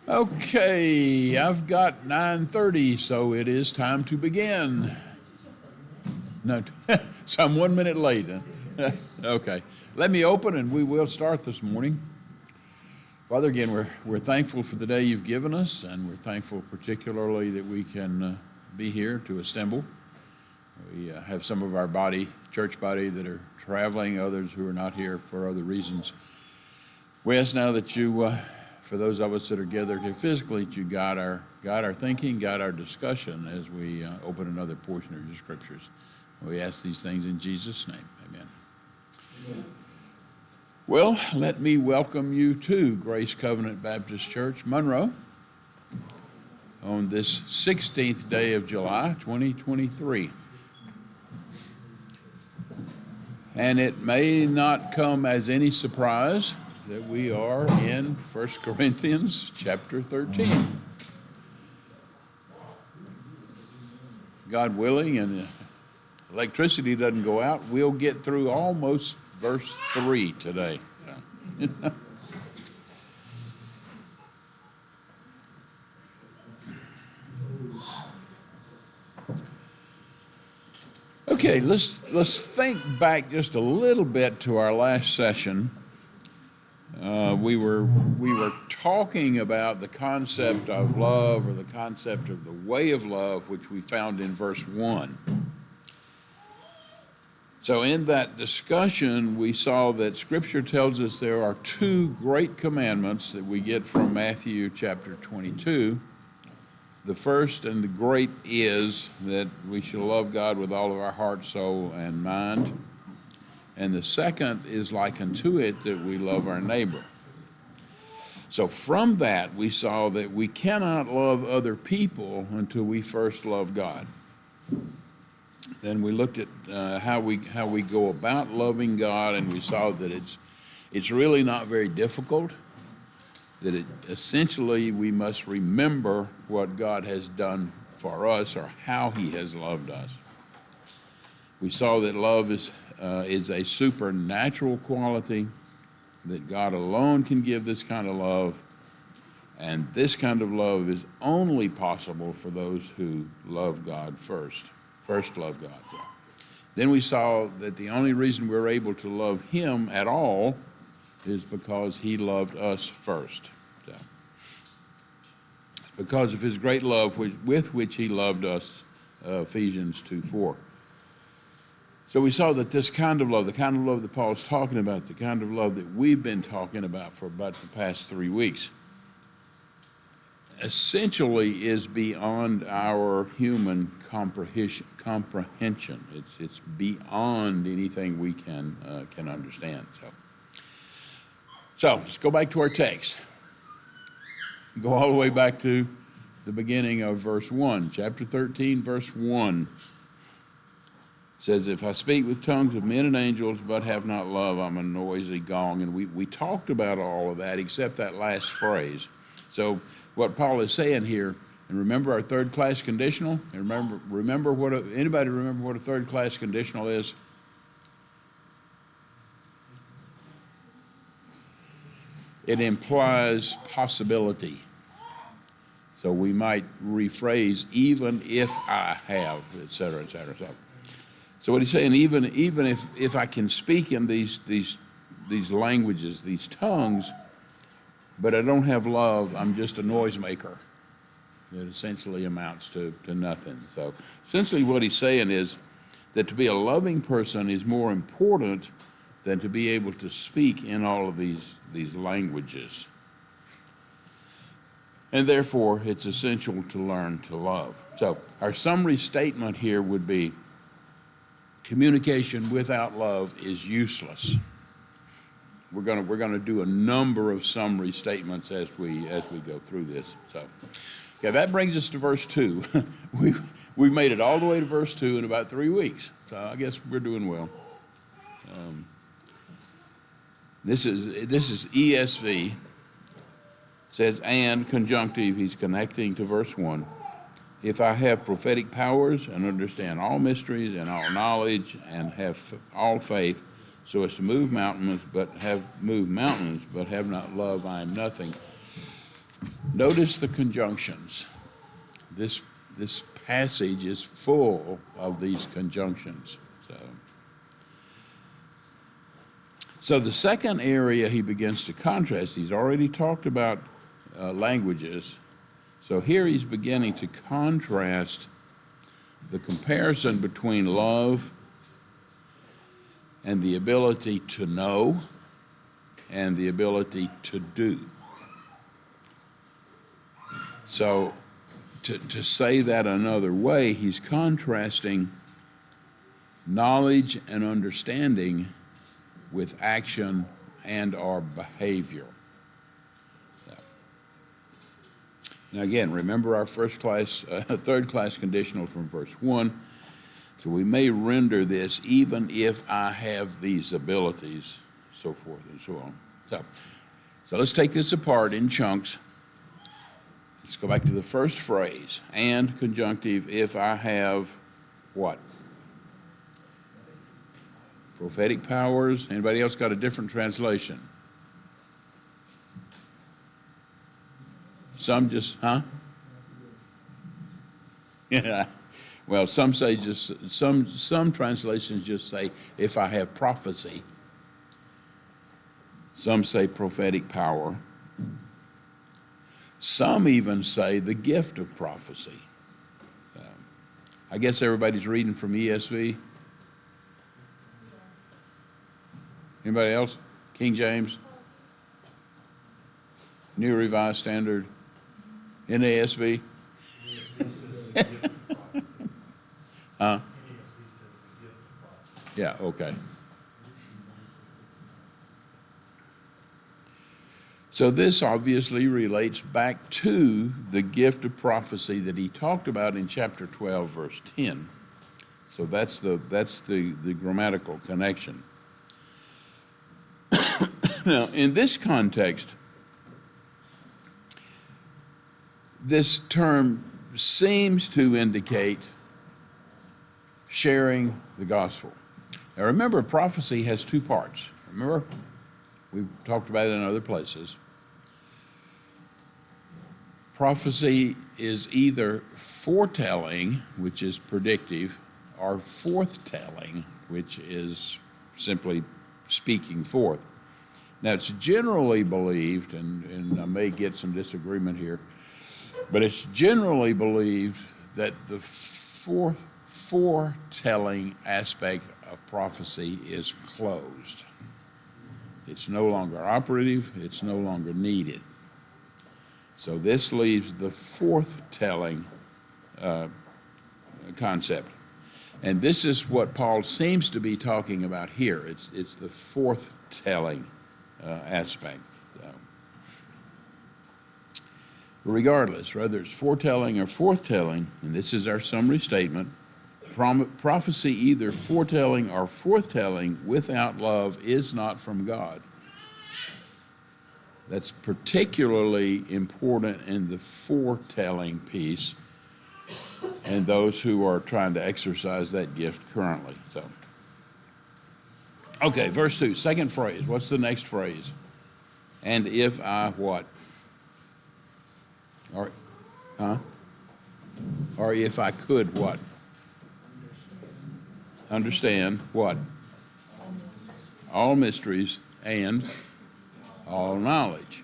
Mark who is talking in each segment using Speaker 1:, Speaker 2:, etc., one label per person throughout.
Speaker 1: Okay, I've got 9:30, so it is time to begin. No, so I'm 1 minute late. Huh? Okay, let me open and we will start this morning. Father, again, we're thankful for the day you've given us, and we're thankful particularly that we can be here to assemble. We have some of our church body that are traveling, others who are not here for other reasons. We ask now that you, for those of us that are gathered here physically, that you guide our thinking, guide our discussion as we open another portion of your scriptures. We ask these things in Jesus' name. Amen. Amen. Well, let me welcome you to Grace Covenant Baptist Church, Monroe, on this 16th day of July, 2023. And it may not come as any surprise that we are in 1 Corinthians chapter 13. God willing, and the electricity doesn't go out, we'll get through almost verse 3 today. Okay, let's think back just a little bit to our last session. We were talking about the concept of love, or the concept of the way of love, which we found in verse 1. So in that discussion, we saw that Scripture tells us there are two great commandments that we get from Matthew chapter 22. The first and the great is that we shall love God with all of our heart, soul, and mind. And the second is like unto it, that we love our neighbor. So from that, we saw that we cannot love other people until we first love God. Then we looked at how we go about loving God, and we saw that it's really not very difficult. That essentially we must remember what God has done for us, or how He has loved us. We saw that love is a supernatural quality, that God alone can give this kind of love, and this kind of love is only possible for those who love God first love God. Then we saw that the only reason we're able to love Him at all is because He loved us first. So, because of His great love with which He loved us, Ephesians 2:4. So we saw that this kind of love, the kind of love that Paul's talking about, the kind of love that we've been talking about for about the past 3 weeks, essentially is beyond our human comprehension. It's beyond anything we can understand. So let's go back to our text. Go all the way back to the beginning of verse 1. Chapter 13, verse 1 says, if I speak with tongues of men and angels, but have not love, I'm a noisy gong. And we talked about all of that except that last phrase. So what Paul is saying here, and remember our third-class conditional? And anybody remember what a third-class conditional is? It implies possibility. So we might rephrase, even if I have, et cetera, et cetera. So what he's saying, even if I can speak in these languages, these tongues, but I don't have love, I'm just a noisemaker. It essentially amounts to nothing. So essentially what he's saying is that to be a loving person is more important than to be able to speak in all of these languages. And therefore, it's essential to learn to love. So our summary statement here would be, communication without love is useless. We're going to do a number of summary statements as we go through this. So, okay, that brings us to verse 2. We've made it all the way to verse 2 in about 3 weeks. So I guess we're doing well. This is ESV. It says, and conjunctive, he's connecting to verse 1. If I have prophetic powers and understand all mysteries and all knowledge and have all faith, so as to move mountains, but have not love, I am nothing. Notice the conjunctions. This passage is full of these conjunctions. So the second area he begins to contrast, he's already talked about languages. So here he's beginning to contrast the comparison between love and the ability to know and the ability to do. So to say that another way, he's contrasting knowledge and understanding with action and or behavior. Now again, remember our third class conditional from verse 1. So we may render this even if I have these abilities, so forth and so on. So let's take this apart in chunks. Let's go back to the first phrase, and conjunctive, if I have what? Prophetic powers. Anybody else got a different translation? Some just, Yeah. Well, some say just, some translations just say, if I have prophecy. Some say prophetic power. Some even say the gift of prophecy. I guess everybody's reading from ESV. Anybody else? King James? New Revised Standard? NASB? Yeah, okay. So this obviously relates back to the gift of prophecy that he talked about in chapter 12, verse 10. So that's the grammatical connection. Now, in this context, this term seems to indicate sharing the gospel. Now remember, prophecy has two parts. Remember? We've talked about it in other places. Prophecy is either foretelling, which is predictive, or forthtelling, which is simply speaking forth. Now, it's generally believed, and I may get some disagreement here, but it's generally believed that the foretelling aspect of prophecy is closed. It's no longer operative, it's no longer needed. So this leaves the forthtelling concept. And this is what Paul seems to be talking about here. It's the forthtelling aspect. Regardless, whether it's foretelling or forthtelling, and this is our summary statement, prophecy either foretelling or forthtelling without love is not from God. That's particularly important in the foretelling piece and those who are trying to exercise that gift currently. So, okay, verse 2, second phrase. What's the next phrase? And if I what? Or if I could what? Understand what? All mysteries and all knowledge.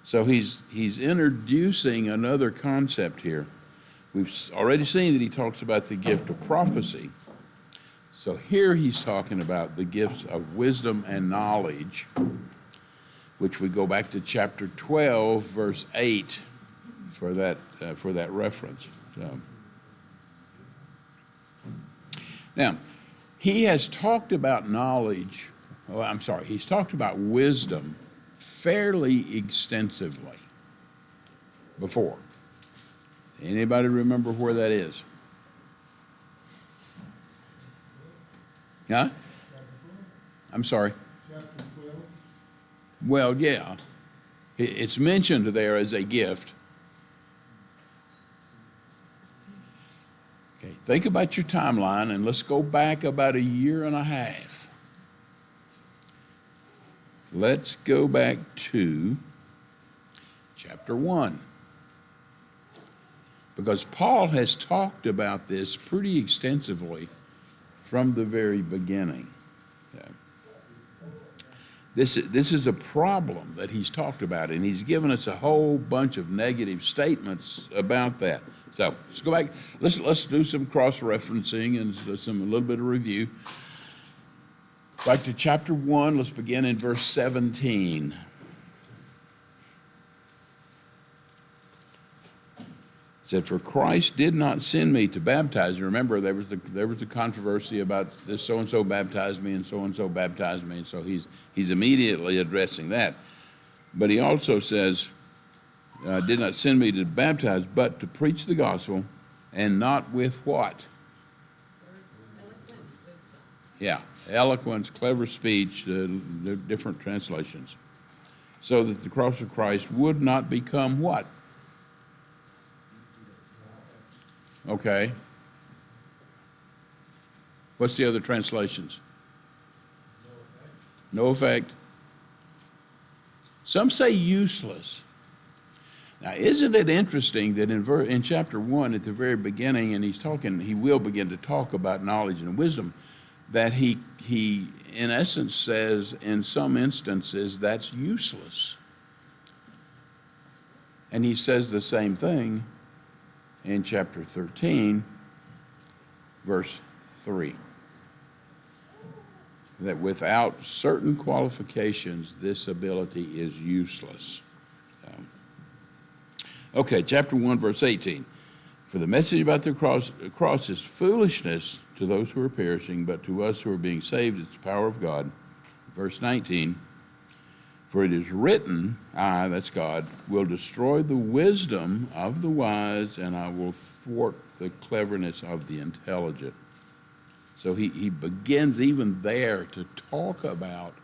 Speaker 1: So he's introducing another concept here. We've already seen that he talks about the gift of prophecy. So here he's talking about the gifts of wisdom and knowledge, which we go back to chapter 12, verse 8 for that reference. So, now, he has talked about knowledge, he's talked about wisdom fairly extensively before. Anybody remember where that is? Huh? I'm sorry. Chapter 12. Well, yeah. It's mentioned there as a gift. Okay, think about your timeline and let's go back about a year and a half. Let's go back to chapter 1. Because Paul has talked about this pretty extensively from the very beginning. Okay. This is a problem that he's talked about, and he's given us a whole bunch of negative statements about that. So let's go back. Let's do some cross-referencing and a little bit of review. Back to chapter 1. Let's begin in verse 17. It said, "For Christ did not send me to baptize." Remember, there was the controversy about this so-and-so baptized me and so-and-so baptized me, and so he's immediately addressing that. But he also says, "Did not send me to baptize, but to preach the gospel, and not with what?" Yeah, eloquence, clever speech, the different translations. "So that the cross of Christ would not become" what? Okay. What's the other translations? No effect. Some say useless. Now, isn't it interesting that in chapter 1, at the very beginning, and he will begin to talk about knowledge and wisdom, that he in essence says in some instances that's useless. And he says the same thing in chapter 13, verse 3. That without certain qualifications, this ability is useless. Okay, chapter 1, verse 18. "For the message about the cross is foolishness to those who are perishing, but to us who are being saved, it's the power of God." Verse 19. "For it is written, I," that's God, "will destroy the wisdom of the wise, and I will thwart the cleverness of the intelligent." So he begins even there to talk about,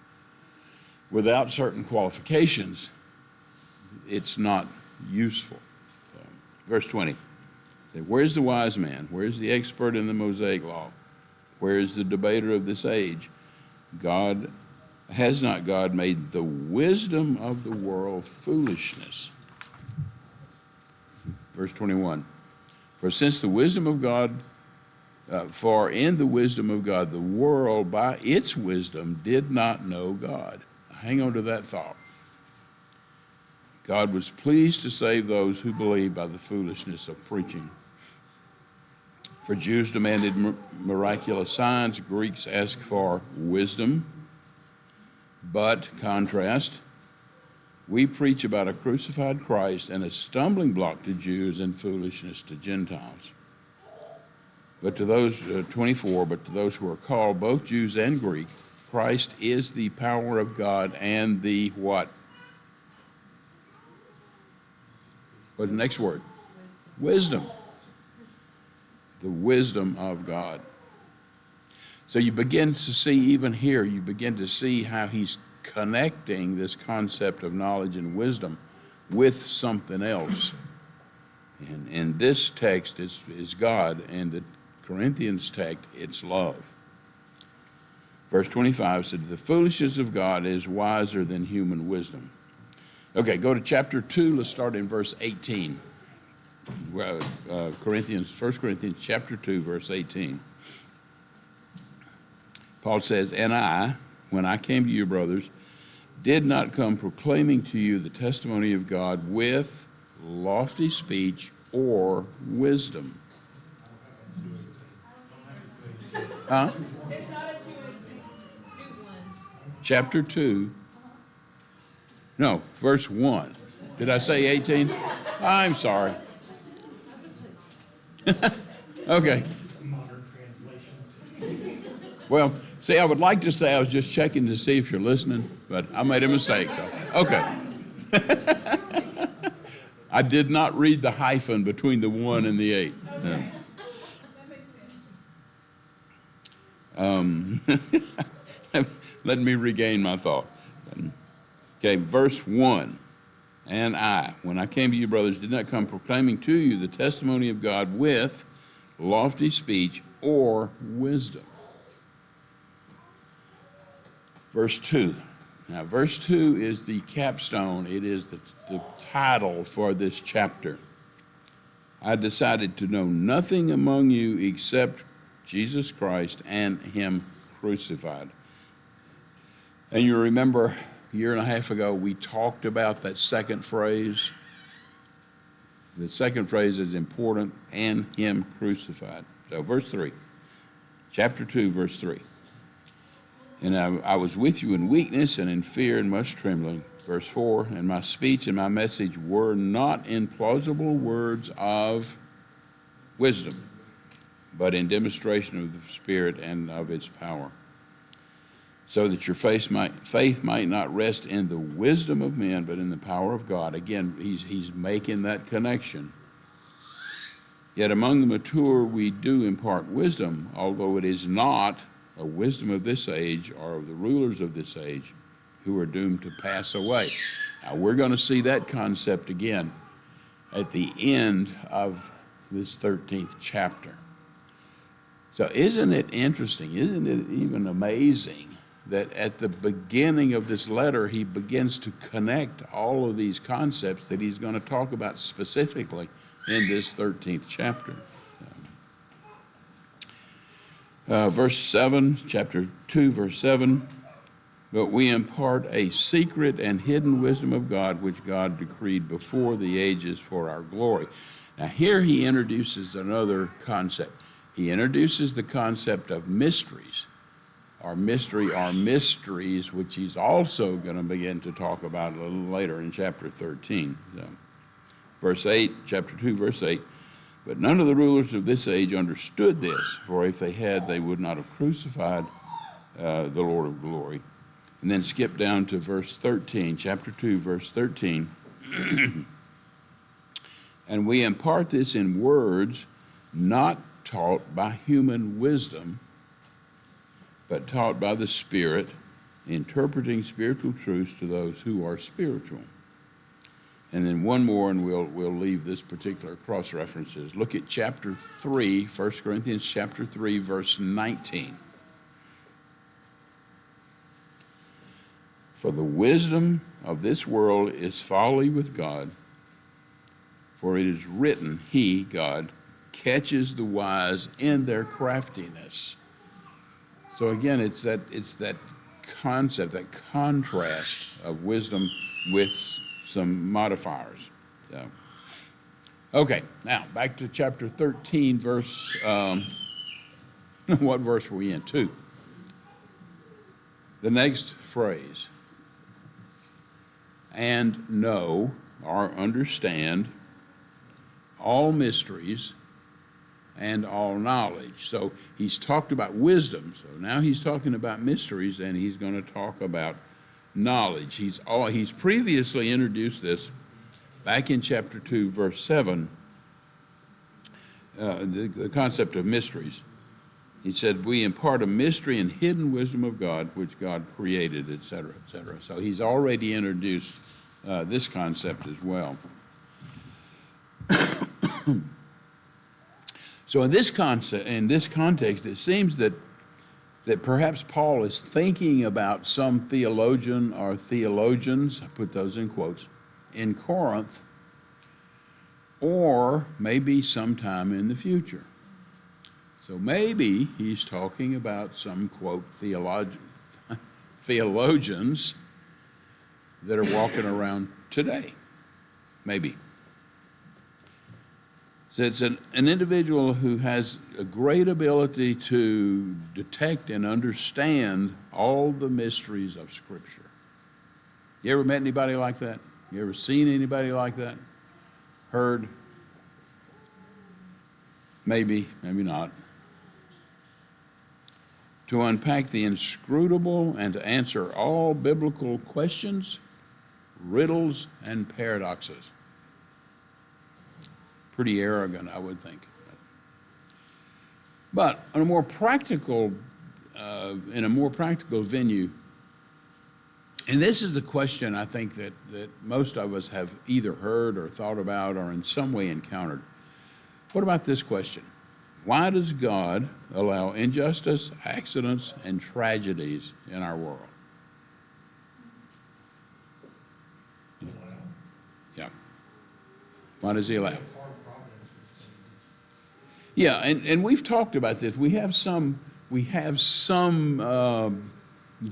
Speaker 1: without certain qualifications, it's not useful. Verse 20. Say, "Where's the wise man? Where's the expert in the Mosaic law? Where is the debater of this age? Has not God made the wisdom of the world foolishness?" Verse 21, "For since the wisdom of God, for in the wisdom of God, the world by its wisdom did not know God." Hang on to that thought. God was pleased to save those who believe by the foolishness of preaching. For Jews demanded miraculous signs, Greeks asked for wisdom. But, contrast, we preach about a crucified Christ and a stumbling block to Jews and foolishness to Gentiles. But to those, 24, but to those who are called, both Jews and Greek, Christ is the power of God and the what? What's the next word? Wisdom. The wisdom of God. So you begin to see, even here, you begin to see how he's connecting this concept of knowledge and wisdom with something else. And in this text is God, and the Corinthians text, it's love. Verse 25 said, "The foolishness of God is wiser than human wisdom." Okay, go to chapter 2. Let's start in verse 18. 1 Corinthians chapter 2, verse 18. Paul says, "And I, when I came to you, brothers, did not come proclaiming to you the testimony of God with lofty speech or wisdom." Huh? Chapter 2. No, verse 1. Did I say 18? I'm sorry. Okay.
Speaker 2: Modern translations.
Speaker 1: Well, see, I would like to say I was just checking to see if you're listening, but I made a mistake, though. Okay. I did not read the hyphen between the 1 and the 8.
Speaker 3: Okay.
Speaker 1: No.
Speaker 3: That makes sense.
Speaker 1: Let me regain my thought. Okay, verse 1. "And I, when I came to you, brothers, did not come proclaiming to you the testimony of God with lofty speech or wisdom." Verse 2. Now, verse 2 is the capstone. It is the title for this chapter. I decided to know nothing among you except Jesus Christ and Him crucified. And you remember a year and a half ago, we talked about that second phrase. The second phrase is important, and Him crucified. So, verse 3, chapter 2, verse 3. And I was with you in weakness and in fear and much trembling. Verse 4, and my speech and my message were not in plausible words of wisdom, but in demonstration of the Spirit and of its power, so that your faith might not rest in the wisdom of men, but in the power of God. Again, he's making that connection. Yet among the mature we do impart wisdom, although it is not a wisdom of this age or of the rulers of this age who are doomed to pass away. Now, we're going to see that concept again at the end of this 13th chapter. So isn't it interesting, isn't it even amazing that at the beginning of this letter, he begins to connect all of these concepts that he's going to talk about specifically in this 13th chapter. Verse 7, chapter 2, verse 7, but we impart a secret and hidden wisdom of God, which God decreed before the ages for our glory. Now here he introduces another concept. He introduces the concept of mysteries, or mysteries, which he's also going to begin to talk about a little later in chapter 13. So, verse 8, chapter 2, verse 8, but none of the rulers of this age understood this, for if they had, they would not have crucified the Lord of glory. And then skip down to verse 13, chapter 2, verse 13. And we impart this in words not taught by human wisdom, but taught by the Spirit, interpreting spiritual truths to those who are spiritual. And then one more, and we'll leave this particular cross-references. Look at chapter 3, 1 Corinthians chapter 3, verse 19. For the wisdom of this world is folly with God, for it is written, He, God, catches the wise in their craftiness. So again, it's that concept, that contrast of wisdom with some modifiers. So, okay, now back to chapter 13, verse, what verse were we in? 2. The next phrase, and know or understand all mysteries and all knowledge. So he's talked about wisdom. So now he's talking about mysteries, and he's going to talk about knowledge. He's previously introduced this back in chapter 2, verse 7, the concept of mysteries. He said, we impart a mystery and hidden wisdom of God, which God created, etc., etc. So he's already introduced this concept as well. So in this context, it seems that perhaps Paul is thinking about some theologian or theologians, I put those in quotes, in Corinth, or maybe sometime in the future. So maybe he's talking about some, quote, theologians that are walking around today. Maybe. So it's an individual who has a great ability to detect and understand all the mysteries of Scripture. You ever met anybody like that? You ever seen anybody like that? Heard? Maybe, maybe not. To unpack the inscrutable and to answer all biblical questions, riddles, and paradoxes. Pretty arrogant, I would think. But on a more practical, in a more practical venue, and this is the question I think that most of us have either heard or thought about or in some way encountered. What about this question? Why does God allow injustice, accidents, and tragedies in our world? Why does he allow?
Speaker 2: Hard providence is
Speaker 1: Yeah, and we've talked about this. We have some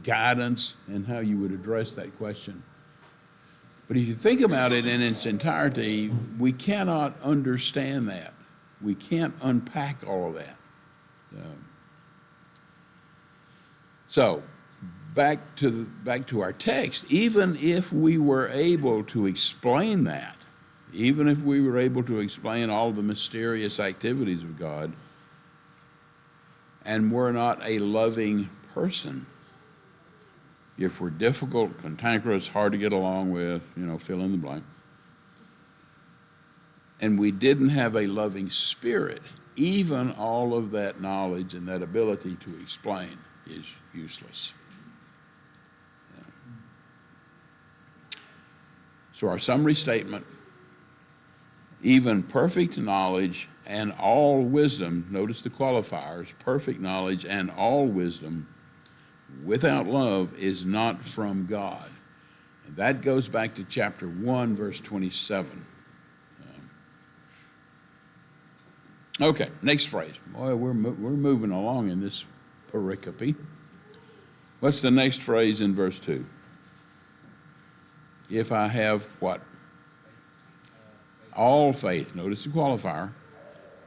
Speaker 1: guidance in how you would address that question. But if you think about it in its entirety, we cannot understand that. We can't unpack all of that. So, back to our text. Even if we were able to explain that, even if we were able to explain all the mysterious activities of God, and we're not a loving person, if we're difficult, cantankerous, hard to get along with, fill in the blank, and we didn't have a loving spirit, even all of that knowledge and that ability to explain is useless. So our summary statement: even perfect knowledge and all wisdom, notice the qualifiers, perfect knowledge and all wisdom without love is not from God. And that goes back to chapter 1, verse 27. Okay, next phrase. Boy, we're moving along in this pericope. What's the next phrase in verse 2? If I have what? All faith. Notice the qualifier.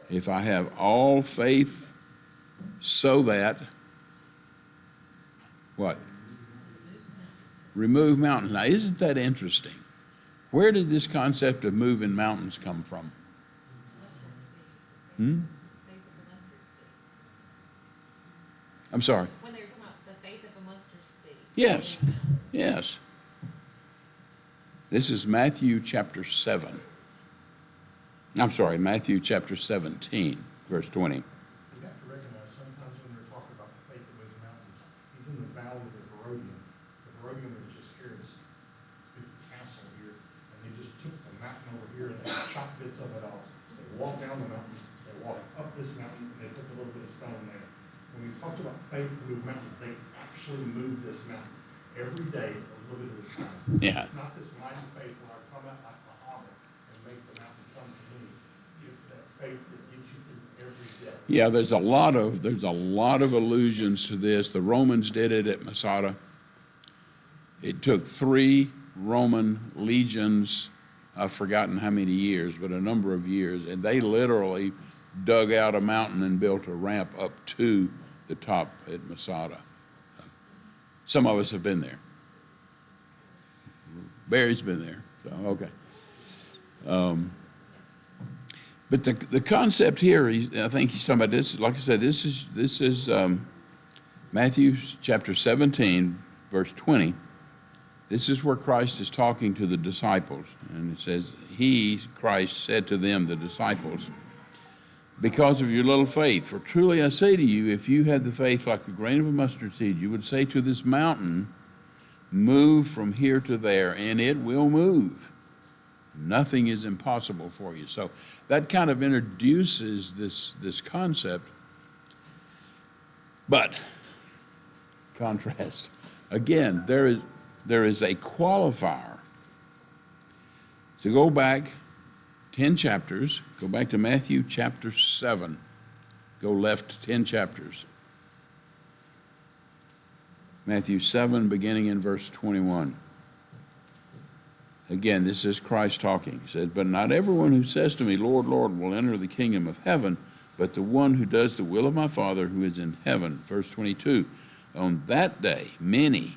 Speaker 1: If I have all faith so that, what? Remove mountains. Now, isn't that interesting? Where did this concept of moving mountains come from? I'm sorry.
Speaker 3: When they were talking about the faith of a mustard seed.
Speaker 1: Yes, yes. This is Matthew chapter 7. I'm sorry, Matthew chapter 17, verse 20.
Speaker 2: You have to recognize sometimes when they're talking about the faith that moves mountains, he's in the valley of the Herodian. The Herodian was just Herod's big castle here, and they just took the mountain over here and they chopped bits of it off. They walked down the mountain, they walked up this mountain, and they put a little bit of stone there. When he talks about faith to move mountains, they actually move this mountain every day a little bit at a time.
Speaker 1: Yeah.
Speaker 2: It's not this mighty faith where I come out like Muhammad and make the mountain come to me. It's that faith that gets you through every day.
Speaker 1: Yeah, there's a lot of allusions to this. The Romans did it at Masada. It took 3 Roman legions, I've forgotten how many years, but a number of years, and they literally dug out a mountain and built a ramp up to the top at Masada. Some of us have been there. Barry's been there, so okay. But the concept here, I think he's talking about this. Like I said, this is Matthew chapter 17, verse 20. This is where Christ is talking to the disciples, and it says, He, Christ, said to them, the disciples, because of your little faith. For truly I say to you, if you had the faith like a grain of a mustard seed, you would say to this mountain, move from here to there, and it will move. Nothing is impossible for you. So that kind of introduces this concept. But, contrast, again, there is a qualifier. So go back 10 chapters, go back to Matthew chapter 7, go left 10 chapters. Matthew 7, beginning in verse 21. Again, this is Christ talking. He says, but not everyone who says to me, Lord, Lord, will enter the kingdom of heaven, but the one who does the will of my Father who is in heaven. Verse 22, on that day, many,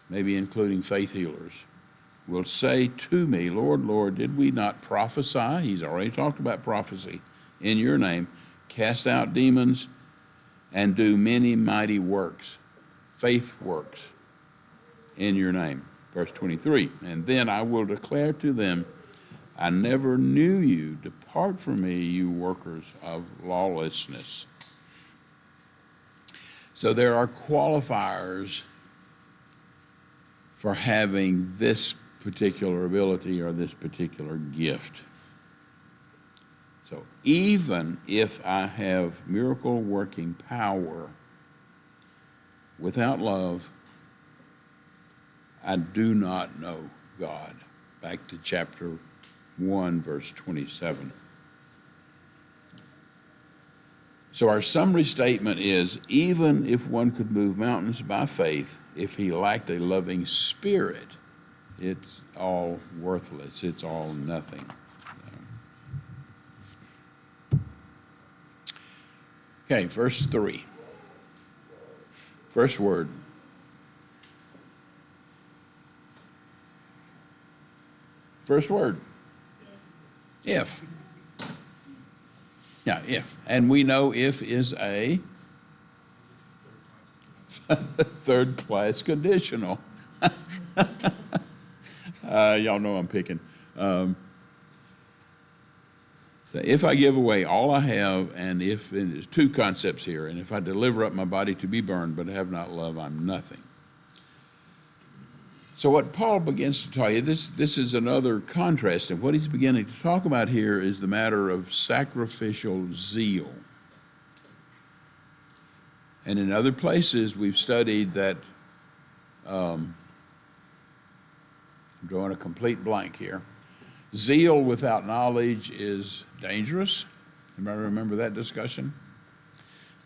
Speaker 1: maybe including faith healers, will say to me, Lord, Lord, did we not prophesy? He's already talked about prophecy in your name, cast out demons, and do many mighty works, faith works in your name. Verse 23, and then I will declare to them, I never knew you. Depart from me, you workers of lawlessness. So there are qualifiers for having this particular ability or this particular gift. So even if I have miracle working power without love, I do not know God. Back to chapter 1, verse 27. So our summary statement is, even if one could move mountains by faith, if he lacked a loving spirit, it's all worthless. It's all nothing. Okay, verse 3. First word. First word. If. Yeah, if. And we know if is a third class conditional. Y'all know I'm picking. So if I give away all I have, and there's two concepts here, and if I deliver up my body to be burned, but have not love, I'm nothing. So what Paul begins to tell you, this is another contrast, and what he's beginning to talk about here is the matter of sacrificial zeal. And in other places, we've studied that, I'm drawing a complete blank here. Zeal without knowledge is dangerous. Anybody remember that discussion?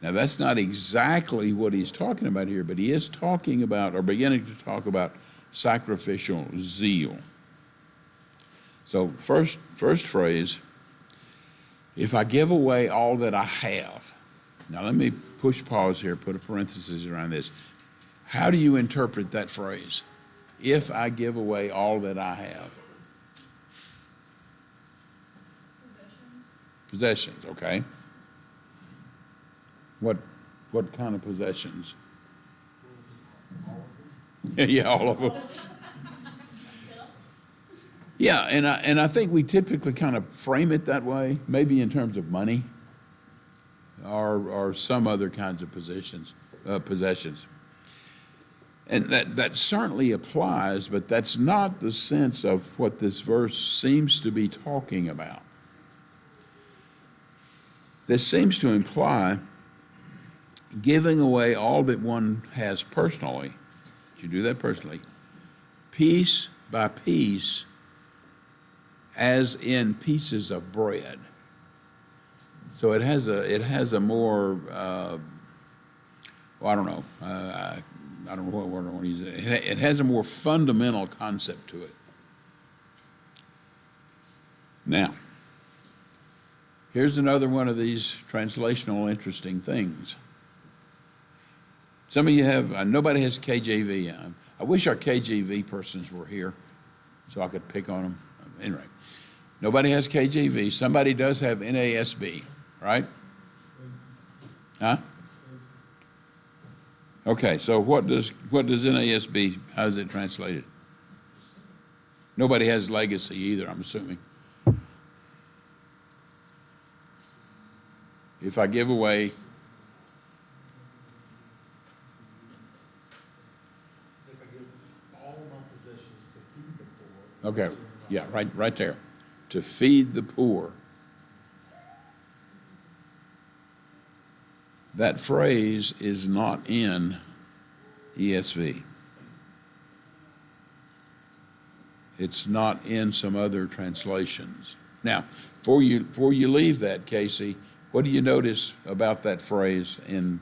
Speaker 1: Now, that's not exactly what he's talking about here, but he is talking about, or beginning to talk about, sacrificial zeal. So first phrase, if I give away all that I have. Now let me push pause here, put a parenthesis around this. How do you interpret that phrase? If I give away all that I have. Possessions, okay. What kind of possessions? Yeah, all of them. Yeah, and I think we typically kind of frame it that way, maybe in terms of money or some other kinds of possessions. And that certainly applies, but that's not the sense of what this verse seems to be talking about. This seems to imply giving away all that one has personally. You do that personally, piece by piece, as in pieces of bread. So it has a more I don't know what word I want to use. It has a more fundamental concept to it. Now, here's another one of these translational interesting things. Some of you have, nobody has KJV. I wish our KJV persons were here so I could pick on them. Anyway, nobody has KJV. Somebody does have NASB, right? Huh? Okay, so what does NASB, how is it translated? Nobody has legacy either, I'm assuming. If I give away okay, yeah, right there. To feed the poor. That phrase is not in ESV. It's not in some other translations. Now, before you leave that, Casey, what do you notice about that phrase in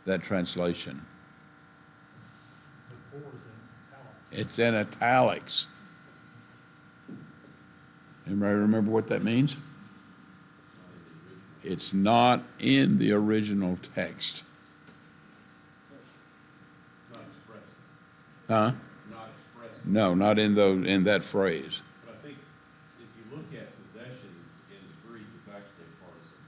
Speaker 1: that translation?
Speaker 2: The 4 is in italics.
Speaker 1: It's in italics. Anybody remember what that means? It's not in the original text.
Speaker 4: Not expressed.
Speaker 1: Huh?
Speaker 4: Not expressed.
Speaker 1: No, not in that phrase.
Speaker 4: But I think if you look at possessions in the Greek, it's actually a participle.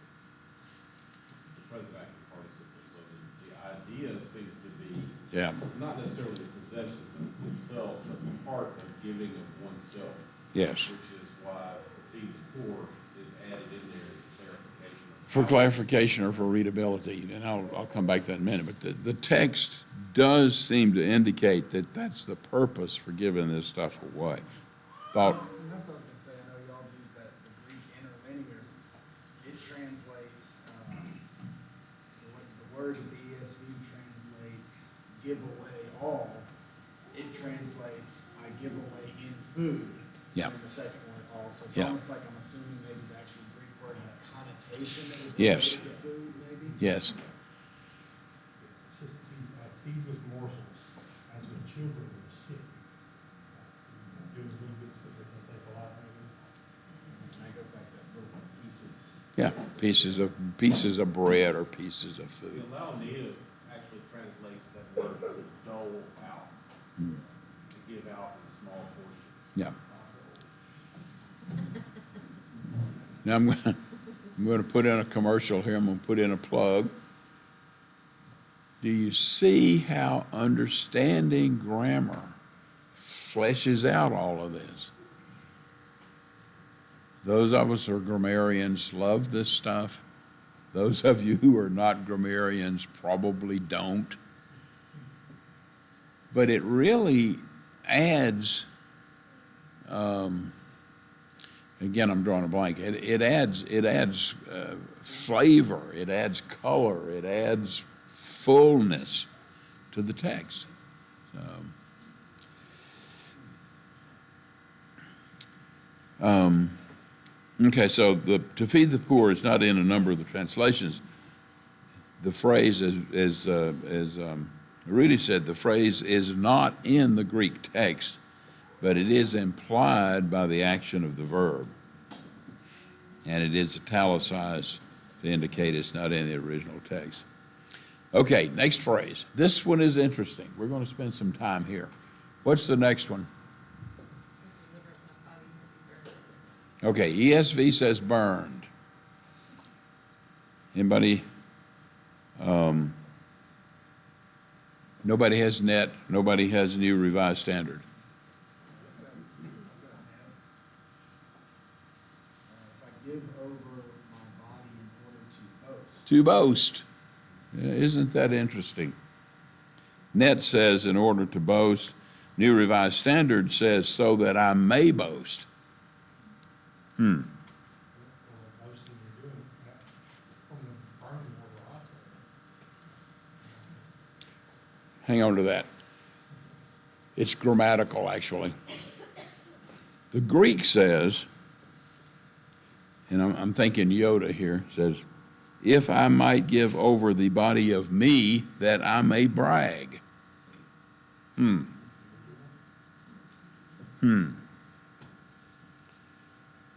Speaker 4: The present active participle. So the idea seems to be
Speaker 1: Yeah.
Speaker 4: not necessarily the possessions themselves, but the part of giving of oneself.
Speaker 1: Yes.
Speaker 4: Which is why feed the poor is added in there as clarification.
Speaker 1: For clarification or for readability, and I'll come back to that in a minute, but the text does seem to indicate that that's the purpose for giving this stuff away. Thought,
Speaker 5: And that's what I was gonna say, I know y'all use that, the Greek interlinear, it translates, the word in the ESV translates give away all, it translates I give away in food.
Speaker 1: Yeah.
Speaker 5: And then the second one Paul, so it's
Speaker 1: Yeah.
Speaker 5: almost like I'm assuming maybe the actual Greek word had a connotation that was
Speaker 1: Yes.
Speaker 5: related to food, maybe?
Speaker 1: Yes.
Speaker 2: It says to feed with morsels, as with children who are sick. It was a little bit specific, say a lot, maybe.
Speaker 5: And that goes back to that little pieces.
Speaker 1: Yeah, pieces of bread or pieces of
Speaker 4: The
Speaker 1: food.
Speaker 4: Laonea actually translates that word to dole out, to give out in small portions.
Speaker 1: Yeah. Now I'm going to put in a commercial here. I'm going to put in a plug. Do you see how understanding grammar fleshes out all of this? Those of us who are grammarians love this stuff. Those of you who are not grammarians probably don't. But it really adds, again, I'm drawing a blank. It adds flavor. It adds color. It adds fullness to the text. Okay, so to feed the poor is not in a number of the translations. The phrase, as Rudy said, the phrase is not in the Greek text, but it is implied by the action of the verb. And it is italicized to indicate it's not in the original text. Okay, next phrase. This one is interesting. We're going to spend some time here. What's the next one? Okay, ESV says burned. Anybody? Nobody has net. Nobody has New Revised Standard.
Speaker 5: If I give over my body in order to boast.
Speaker 1: To boast. Isn't that interesting? Net says in order to boast. New Revised Standard says so that I may boast.
Speaker 2: Or boasting you're doing that from the burning order also.
Speaker 1: Hang on to that. It's grammatical, actually. The Greek says, and I'm thinking Yoda here, says, if I might give over the body of me that I may brag.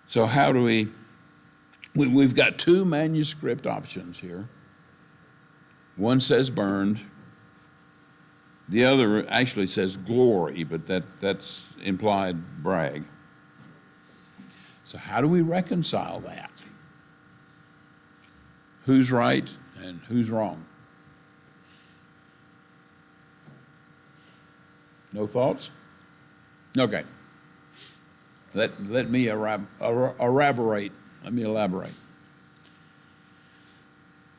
Speaker 1: So how do we've got two manuscript options here. One says burned. The other actually says glory, but that's implied brag. So how do we reconcile that? Who's right and who's wrong? No thoughts? Okay. Let me elaborate. Let me elaborate.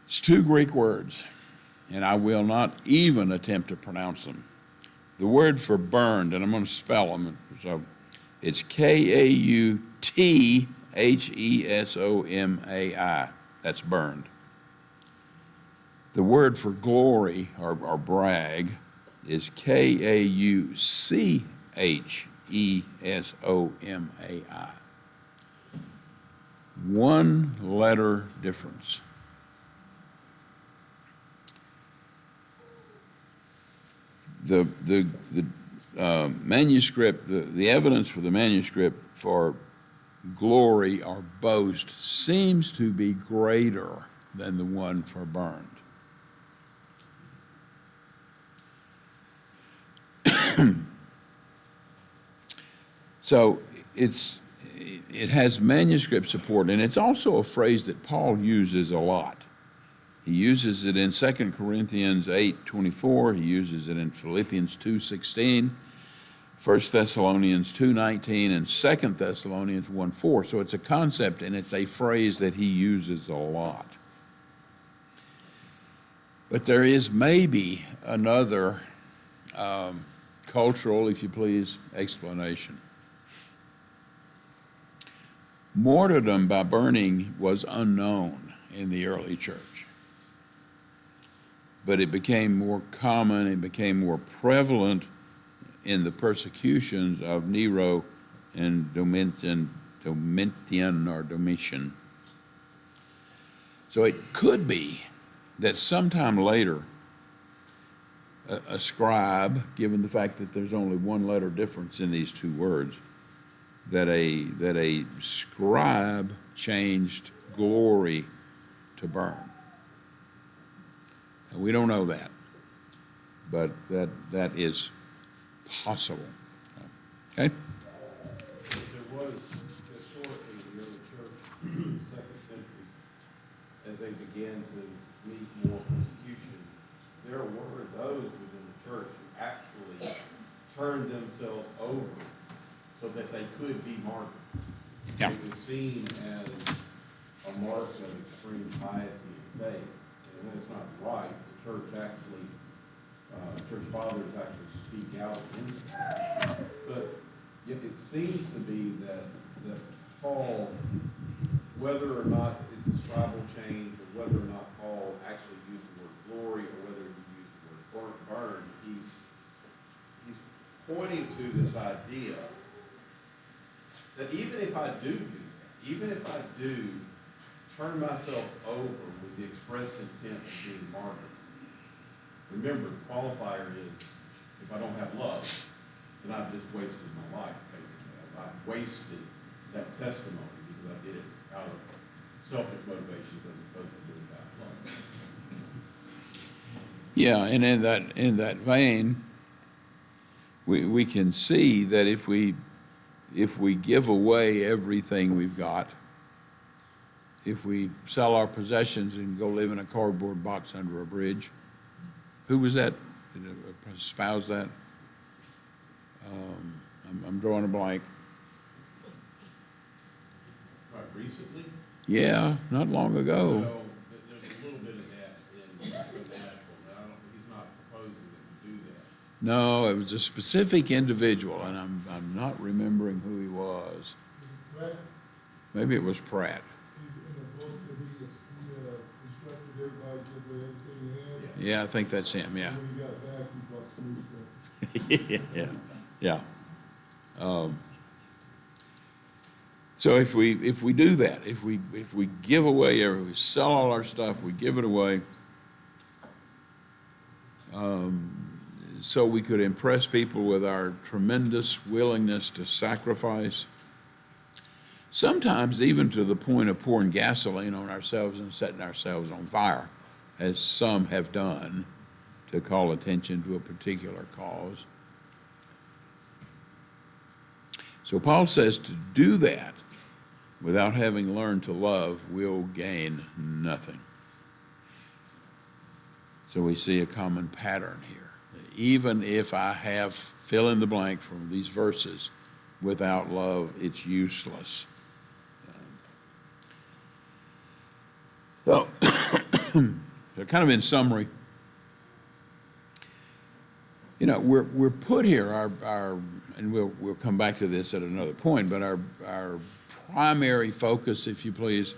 Speaker 1: It's two Greek words, and I will not even attempt to pronounce them. The word for burned, and I'm going to spell them, so it's K-A-U-T-H-E-S-O-M-A-I. That's burned. The word for glory or brag is K-A-U-C-H-E-S-O-M-A-I. One letter difference. The manuscript, the evidence for the manuscript for glory or boast seems to be greater than the one for burned. So it has manuscript support, and it's also a phrase that Paul uses a lot. He uses it in 2 Corinthians 8:24. He uses it in Philippians 2:16, 1 Thessalonians 2:19, and 2 Thessalonians 1:4. So it's a concept, and it's a phrase that he uses a lot. But there is maybe another cultural, if you please, explanation. Martyrdom by burning was unknown in the early church, but it became more common, it became more prevalent in the persecutions of Nero and Domitian Domitian or Domitian. So it could be that sometime later, a scribe, given the fact that there's only one letter difference in these two words, that a scribe changed glory to burn. And we don't know that, but that is possible. Okay?
Speaker 4: There was historically in the early church, second century, as they began to meet more persecution, there were those within the church who actually turned themselves over so that they could be martyred.
Speaker 1: Yeah.
Speaker 4: It was seen as a mark of extreme piety and faith, and that's not right. The church actually, church fathers actually speak out against it. But yet it seems to be that Paul, whether or not it's a scribal change, or whether or not Paul actually used the word glory, or whether he used the word burn, he's pointing to this idea that even if I do that, even if I do turn myself over with the expressed intent of being martyred, remember, the qualifier is, if I don't have love, then I've just wasted my life, basically. I've wasted that testimony because I did it out of selfish motivations as opposed to doing it out of love.
Speaker 1: Yeah, and in that vein, we can see that if we give away everything we've got, if we sell our possessions and go live in a cardboard box under a bridge, who was that? Did I espouse that? I'm drawing a blank.
Speaker 4: Right, recently,
Speaker 1: Yeah, not long ago.
Speaker 4: well, there's a little bit of that in Nashville. Now, he's not proposing that we do that.
Speaker 1: No, it was a specific individual, and I'm not remembering who he was.
Speaker 6: Brett,
Speaker 1: Maybe it was Pratt.
Speaker 6: in the book that he instructed everybody to give away everything he had.
Speaker 1: Yeah, I think that's him, yeah.
Speaker 6: When he got back, he bought some new stuff.
Speaker 1: Yeah. So if we do that, if we give away we sell all our stuff, we give it away, so we could impress people with our tremendous willingness to sacrifice, sometimes even to the point of pouring gasoline on ourselves and setting ourselves on fire, as some have done to call attention to a particular cause. So Paul says to do that without having learned to love will gain nothing. So we see a common pattern here. Even if I have fill in the blank from these verses, without love, it's useless. So, kind of in summary, you know, we're put here, our and we'll come back to this at another point, but our primary focus, if you please,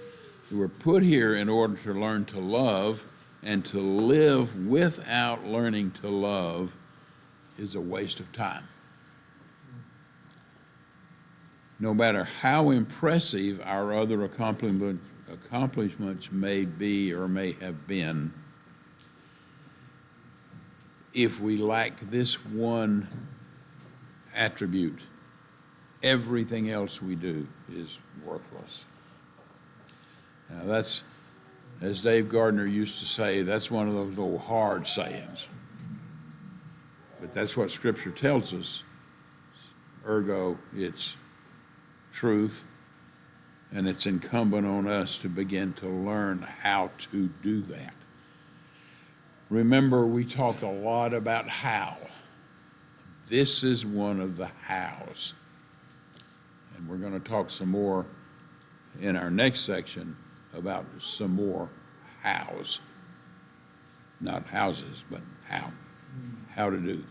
Speaker 1: we're put here in order to learn to love, and to live without learning to love is a waste of time. No matter how impressive our other accomplishments may be or may have been, if we lack this one attribute, everything else we do is worthless. Now that's, as Dave Gardner used to say, that's one of those old hard sayings. But that's what Scripture tells us. Ergo, it's truth, and it's incumbent on us to begin to learn how to do that. Remember, we talked a lot about how. This is one of the hows. And we're going to talk some more in our next section about some more hows. Not houses, but how. How to do.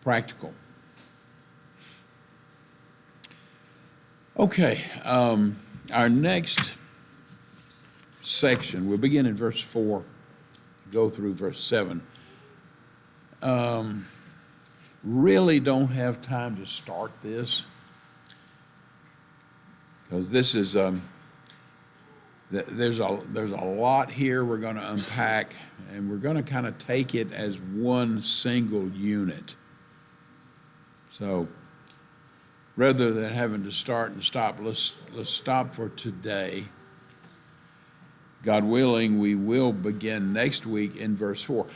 Speaker 1: Practical. Okay, our next section, we'll begin in verse 4, go through verse 7. Really don't have time to start this, Because this is, there's a lot here we're going to unpack, and we're going to kind of take it as one single unit. So rather than having to start and stop, let's stop for today. God willing, we will begin next week in verse 4.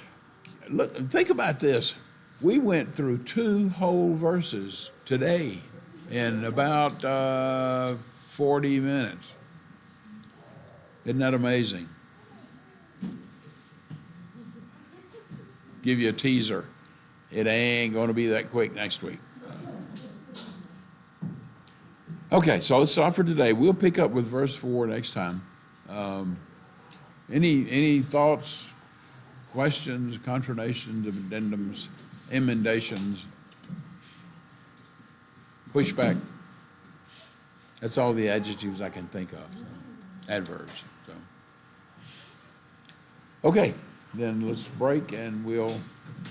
Speaker 1: Look, think about this. We went through 2 whole verses today in about 40 minutes. Isn't that amazing? Give you a teaser. It ain't going to be that quick next week. Okay, so let's stop for today. We'll pick up with verse 4 next time. Any thoughts, questions, contradictions, addendums, emendations, pushback? That's all the adjectives I can think of, so, adverbs. So. Okay, then let's break and we'll